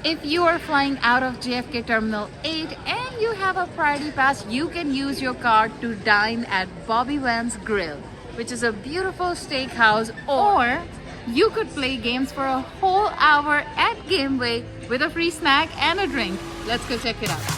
If you are flying out of JFK Terminal 8 and you have a priority pass, you can use your card to dine at Bobby Van's Grill, which is a beautiful steakhouse, or you could play games for a whole hour at Gameway with a free snack and a drink. Let's go check it out.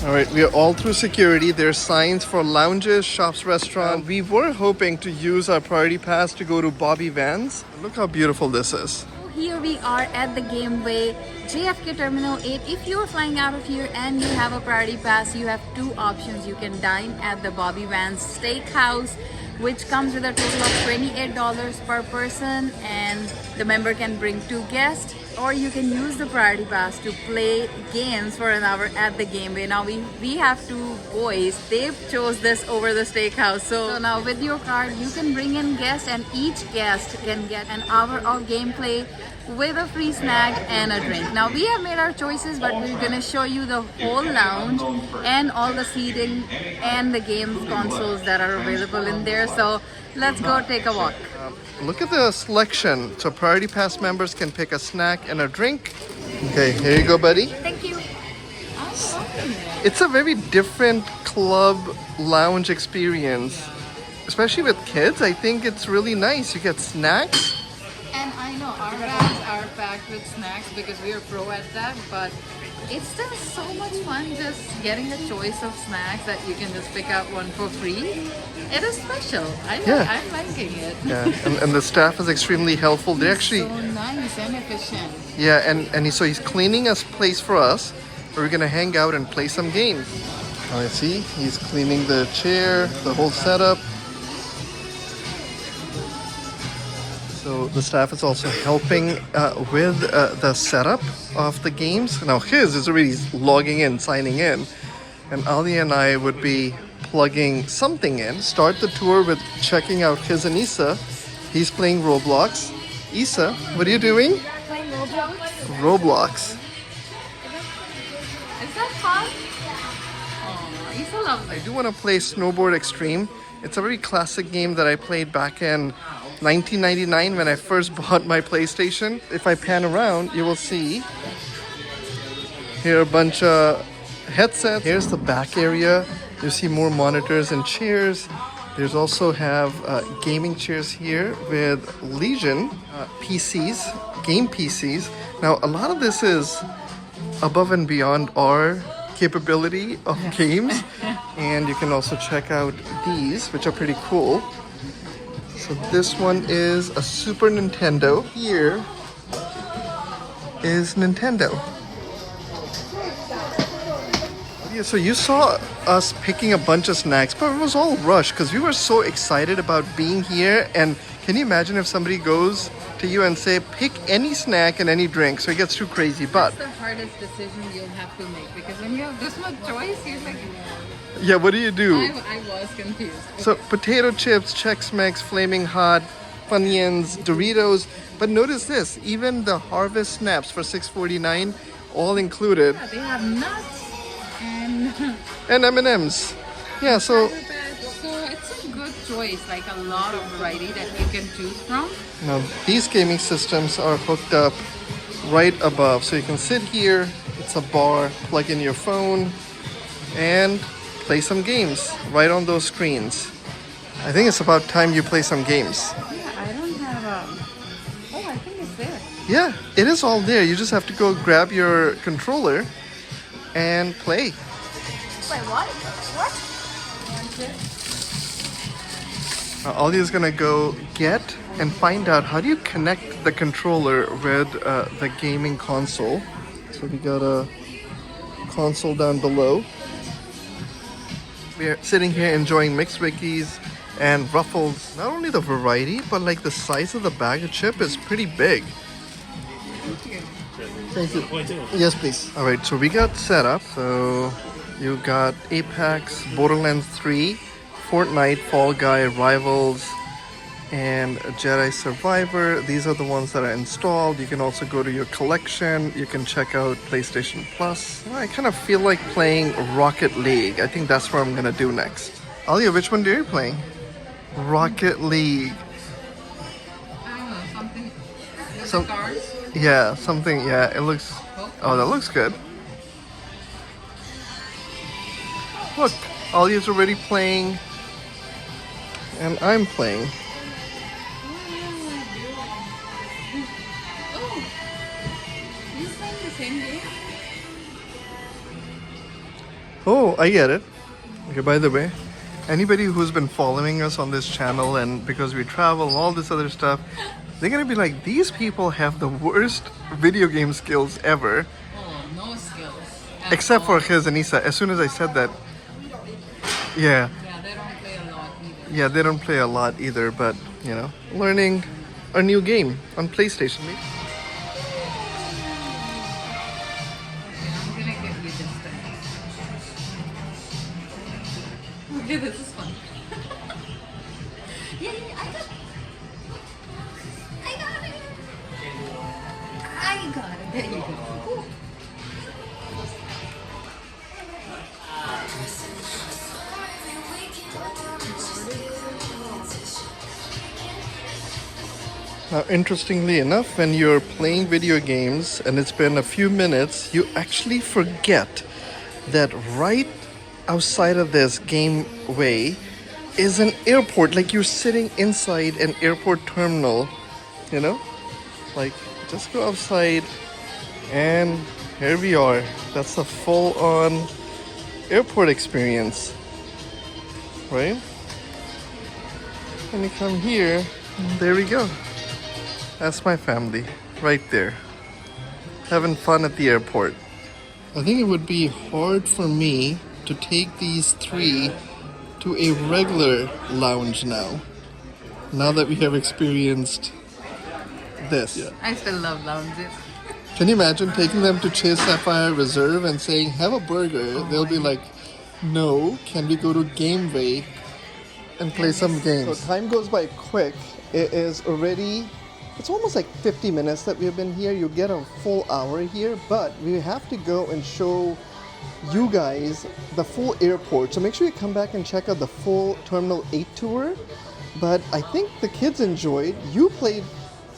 All right, we are all through security. There's signs for lounges, shops, restaurants. We were hoping to use our priority pass to go to Bobby Van's. Look how beautiful this is. Here we are at the Gameway JFK Terminal 8. If you're flying out of here and you have a priority pass, you have two options. You can dine at the Bobby Van's Steakhouse, which comes with a total of $28 per person, and the member can bring 2 guests, or you can use the priority pass to play games for an hour at the Gameway. Now we have 2 boys. They've chose this over the steakhouse. So now with your card, you can bring in guests, and each guest can get an hour of gameplay with a free snack and a drink. Now we have made our choices, but we're gonna show you the whole lounge and all the seating and the games consoles that are available in there. So let's go take a walk. Look at the selection. So priority pass members can pick a snack and a drink. Okay, here you go, buddy. Thank you. It's a very different club lounge experience, especially with kids. I think it's really nice. You get snacks. And I know our bags are packed with snacks because we are pro at that, but it's still so much fun just getting a choice of snacks that you can just pick out one for free. It is special. I'm liking it. Yeah, and the staff is extremely helpful. They're actually so nice and efficient. Yeah, and so he's cleaning a place for us where we're gonna hang out and play some games. Oh, I see. He's cleaning the chair, the whole setup. So the staff is also helping with the setup of the games. Now his is already logging in, signing in, and Ali and I would be plugging something in. Start the tour with checking out his and Issa. He's playing Roblox. Issa, what are you doing? Playing Roblox. Roblox. Is that fun? Oh, Issa loves I it. do want to play Snowboard Extreme. It's a very classic game that I played back in 1999 when I first bought my PlayStation. If I pan around, you will see here a bunch of headsets. Here's the back area. You see more monitors and chairs. There's also have gaming chairs here with Legion PCs, game PCs. Now a lot of this is above and beyond our capability of games, and you can also check out these, which are pretty cool. So this one is a Super Nintendo. Here is Nintendo. Yeah, so you saw us picking a bunch of snacks, but it was all rushed because we were so excited about being here. And can you imagine if somebody goes to you and say, pick any snack and any drink? So it gets too crazy. But That's the hardest decision you'll have to make, because when you have this much choice, you're like, yeah, what do you do? I was confused. So potato chips, Chex Mix, Flaming Hot, Funyuns, Doritos. But notice this, even the Harvest Snaps for $6.49, all included. Yeah, they have nuts And M&Ms. Yeah, so so it's a good choice, like a lot of variety that you can choose from. now these gaming systems are hooked up right above. So you can sit here, it's a bar, plug in your phone, and play some games right on those screens. I think it's about time you play some games. Yeah, I don't have oh, I think it's there. Yeah, it is all there. You just have to go grab your controller and play. Wait, what? What? Ali is gonna go get and find out how do you connect the controller with the gaming console. So we got a console down below. We're sitting here enjoying mixed Rickies and Ruffles. Not only the variety, but like the size of the bag of chip is pretty big. Thank you. Yes, please. All right, so we got set up. So you got Apex, Borderlands 3, Fortnite, Fall Guy, Rivals, and Jedi Survivor. These are the ones that are installed. You can also go to your collection. You can check out PlayStation Plus. I kind of feel like playing Rocket League. I think that's what I'm gonna do next. Alia, which one are you playing? Rocket League. I don't know, something. Some, Cars? yeah, something. Yeah, it looks. Oh, that looks good. Look, Alia's already playing, and I'm playing. Oh, he's playing the same game? Oh, I get it. Okay, by the way, anybody who's been following us on this channel and because we travel and all this other stuff, they're gonna be like, these people have the worst video game skills ever. Oh, no skills. Except for his and Isa. As soon as I said that, yeah. Yeah, they don't play a lot either. Yeah, they don't play a lot either, but, you know, learning a new game on PlayStation. Okay, I'm gonna get you this time. Okay, this is fun. Yeah, I got it. I got it. There you go. Now, interestingly enough, when you're playing video games and it's been a few minutes, you actually forget that right outside of this Gameway is an airport. Like you're sitting inside an airport terminal, you know? Like, just go outside and here we are. That's a full-on airport experience, right? And you come here, and there we go. That's my family, right there. Having fun at the airport. I think it would be hard for me to take these three to a regular lounge now. Now that we have experienced this. Yeah. I still love lounges. Can you imagine taking them to Chase Sapphire Reserve and saying, have a burger? They'll be like, no, can we go to Gameway and play some games? So time goes by quick. It is already, it's almost like 50 minutes that we've been here. You get a full hour here, but we have to go and show you guys the full airport. So make sure you come back and check out the full Terminal 8 tour. But I think the kids enjoyed. You played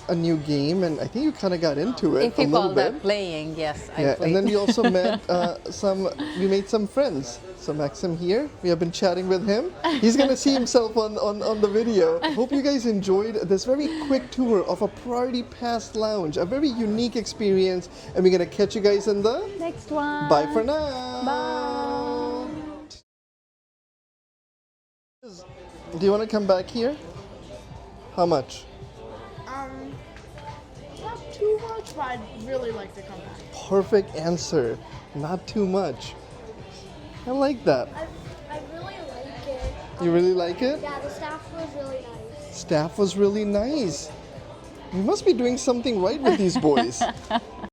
a new game, and I think you kind of got into it If you a little call bit. that playing, yes, I Yeah, played. and then we also met we made some friends. So Maxim here, we have been chatting with him. He's gonna see himself on the video. Hope you guys enjoyed this very quick tour of a Priority Pass lounge, a very unique experience, and we're gonna catch you guys in the Next one. bye for now. Bye. Do you want to come back here? How much? Not too much, but I'd really like to come back. Perfect answer. Not too much. I like that. I really like it. You really like it? Yeah, the staff was really nice. Staff was really nice. We must be doing something right with these boys.